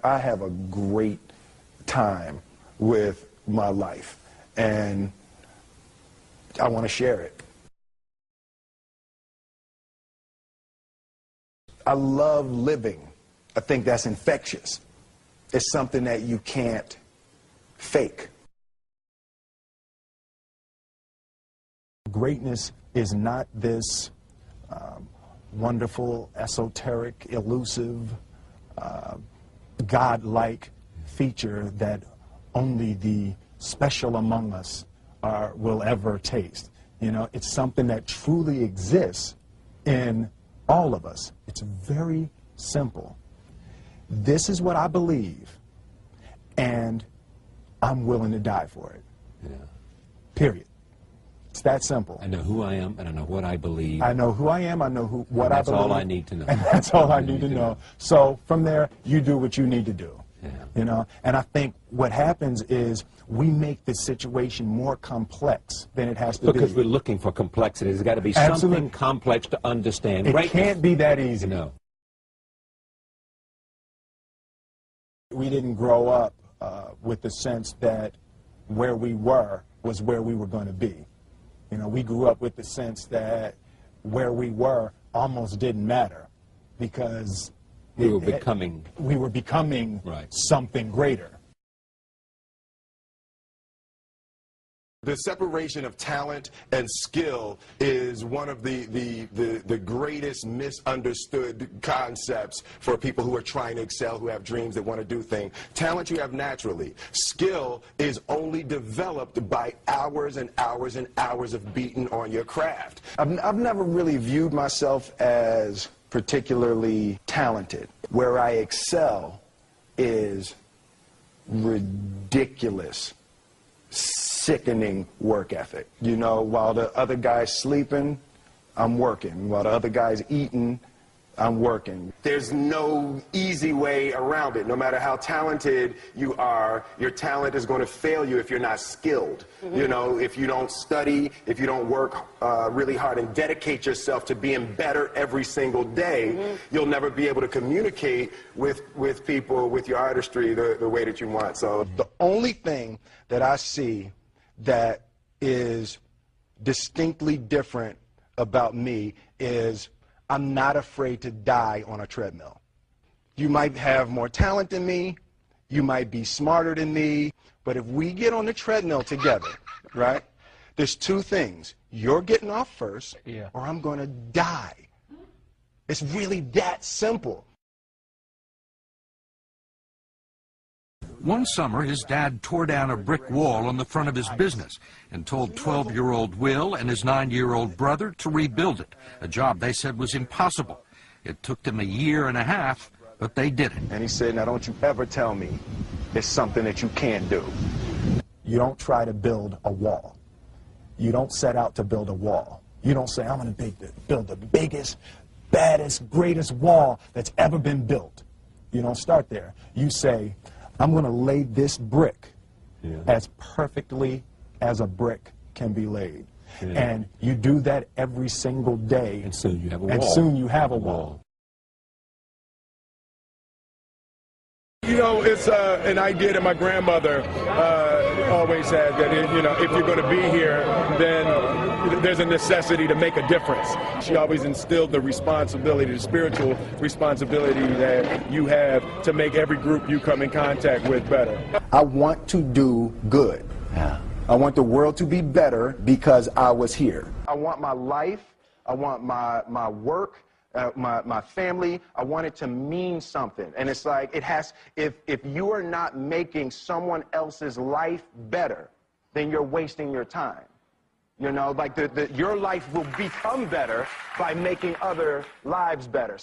I have a great time with my life, and I want to share it. I love living. I think that's infectious. It's something that you can't fake. Greatness is not this wonderful, esoteric, elusive, God-like feature that only the special among us will ever taste. You know, it's something that truly exists in all of us. It's very simple. This is what I believe, and I'm willing to die for it. Yeah. Period. It's that simple. I know who I am, and I know what I believe. I know who I am, I know what I believe. That's all I need to know. And that's all I need to know. So from there, you do what you need to do. Yeah. You know, and I think what happens is we make the situation more complex than it has to be. Because we're looking for complexity. There's got to be Absolutely. something complex to understand. It Right? can't be that easy. No. We didn't grow up with the sense that where we were was where we were going to be. You know, we grew up with the sense that where we were almost didn't matter because we were becoming right. Something greater. The separation of talent and skill is one of the greatest misunderstood concepts for people who are trying to excel, who have dreams, that want to do things. Talent you have naturally. Skill is only developed by hours and hours and hours of beating on your craft. I've never really viewed myself as particularly talented. Where I excel is ridiculous, sickening work ethic. You know, while the other guy's sleeping, I'm working. While the other guy's eating, I'm working. There's no easy way around it. No matter how talented you are, your talent is going to fail you if you're not skilled. Mm-hmm. You know, if you don't study, if you don't work really hard and dedicate yourself to being better every single day, mm-hmm. you'll never be able to communicate with people, with your artistry, the way that you want. So the only thing that I see that is distinctly different about me is I'm not afraid to die on a treadmill. You might have more talent than me, you might be smarter than me, but if we get on the treadmill together, right, there's two things. You're getting off first, or I'm going to die. It's really that simple. One summer, his dad tore down a brick wall on the front of his business and told 12-year-old Will and his 9-year-old brother to rebuild it, a job they said was impossible. It took them a year and a half, but they did it. And he said, now don't you ever tell me it's something that you can't do. You don't try to build a wall. You don't set out to build a wall. You don't say, I'm going to build the biggest, baddest, greatest wall that's ever been built. You don't start there. You say, I'm going to lay this brick as perfectly as a brick can be laid. Yeah. And you do that every single day. And soon you have a wall. And soon you have a wall. You know, it's an idea that my grandmother always had, that if you're going to be here, then there's a necessity to make a difference. She always instilled the responsibility, the spiritual responsibility that you have to make every group you come in contact with better. I want to do good. Yeah. I want the world to be better because I was here. I want my life, I want my work, my family, I want it to mean something. And it's like, it has, if you are not making someone else's life better, then you're wasting your time. You know, like your life will become better by making other lives better.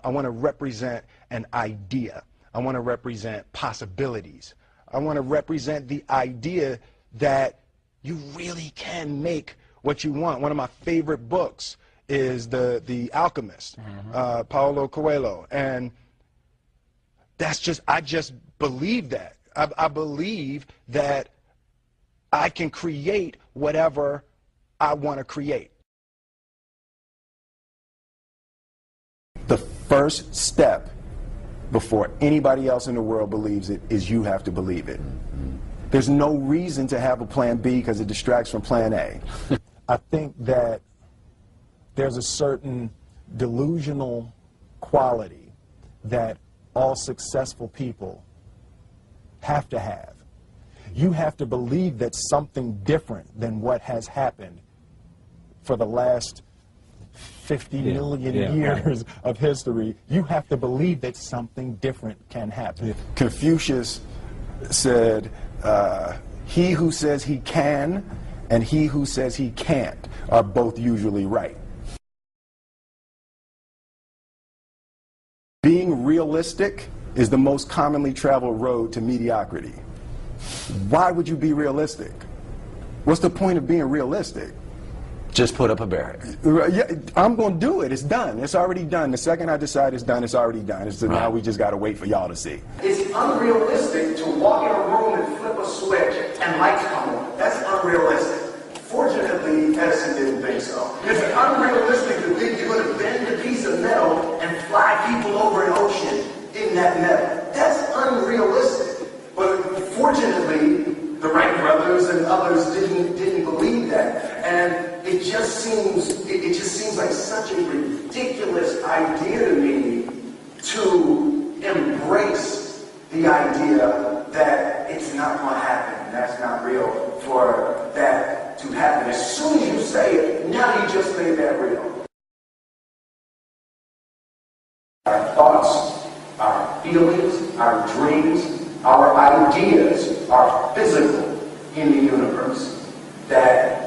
I want to represent an idea. I want to represent possibilities. I want to represent the idea that you really can make what you want. One of my favorite books is The Alchemist, Paulo Coelho, and I just believe that. I believe that I can create whatever I want to create. The first step before anybody else in the world believes it is you have to believe it. There's no reason to have a plan B because it distracts from plan A. I think that there's a certain delusional quality that all successful people have to have. You have to believe that something different than what has happened for the last 50 million years of history. You have to believe that something different can happen. Confucius said, he who says he can and he who says he can't are both usually right. Being realistic is the most commonly traveled road to mediocrity. Why would you be realistic? What's the point of being realistic? Just put up a barrier. Yeah, I'm going to do it. It's done. It's already done. The second I decide it's done, it's already done. So now we just got to wait for y'all to see. It's unrealistic to walk in a room and flip a switch and lights come on. That's unrealistic. Fortunately, Edison didn't think so. It's unrealistic to think you're going to bend a piece of metal and fly people over an ocean in that metal. That's unrealistic. But fortunately, the Wright brothers and others didn't believe that. And it just seems like such a ridiculous idea to me to embrace the idea that it's not going to happen. That's not real for that to happen. As soon as you say it, now you just made that real. Our thoughts, our feelings, our dreams, our ideas are physical in the universe. That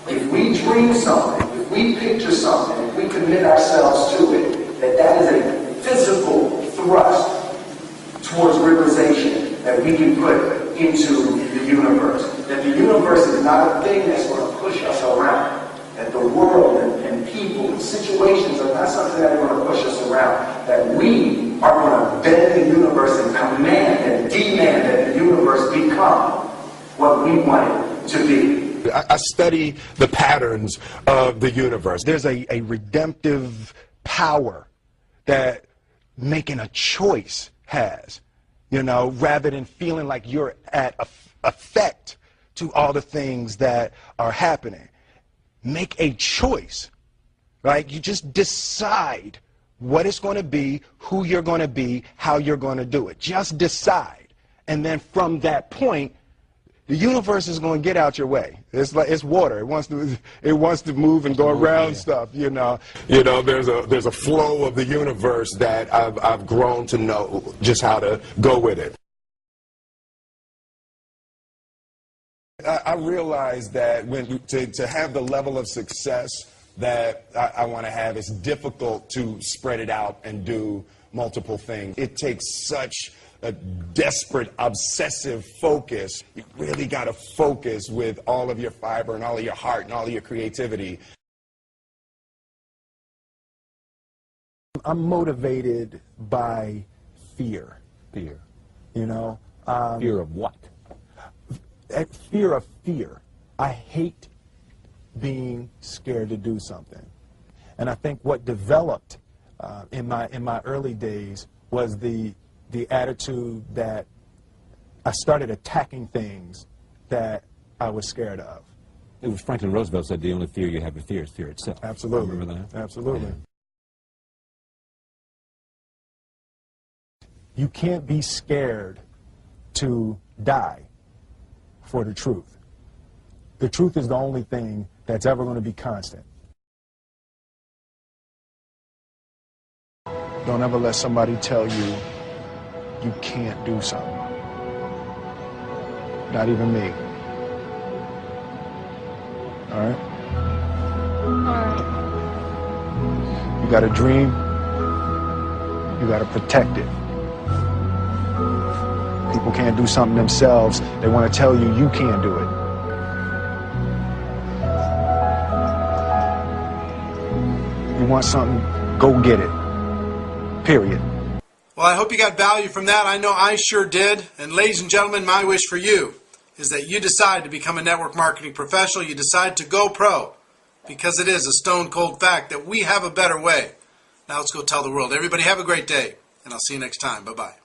if we dream something, if we picture something, if we commit ourselves to it, that is a physical thrust towards realization that we can put into the universe. That the universe is not a thing that's going to push us around. That the world and people and situations are not something that are going to push us around. That we are going to bend the universe and command and demand that the universe become what we want it to be. I study the patterns of the universe. There's a redemptive power that making a choice has, you know, rather than feeling like you're at effect to all the things that are happening. Make a choice, right? You just decide what it's going to be, who you're going to be, how you're going to do it. Just decide. And then from that point, the universe is going to get out your way. It's like it's water. It wants to move and go around stuff. You know. There's a flow of the universe that I've grown to know just how to go with it. I realize that to have the level of success that I want to have, it's difficult to spread it out and do multiple things. It takes such a desperate, obsessive focus. You really got to focus with all of your fiber and all of your heart and all of your creativity. I'm motivated by fear. Fear. You know? Fear of what? Fear of fear. I hate being scared to do something. And I think what developed in my early days was the attitude that I started attacking things that I was scared of. It was Franklin Roosevelt said the only fear you have to fear is fear itself. Absolutely. Remember that? Absolutely. Yeah. You can't be scared to die for the truth. The truth is the only thing that's ever going to be constant. Don't ever let somebody tell you you can't do something. Not even me. All right? All right. You got a dream, you got to protect it. People can't do something themselves. They want to tell you you can't do it. You want something, go get it. Period. Well, I hope you got value from that. I know I sure did. And ladies and gentlemen, my wish for you is that you decide to become a network marketing professional. You decide to go pro, because it is a stone cold fact that we have a better way. Now let's go tell the world. Everybody have a great day, and I'll see you next time. Bye-bye.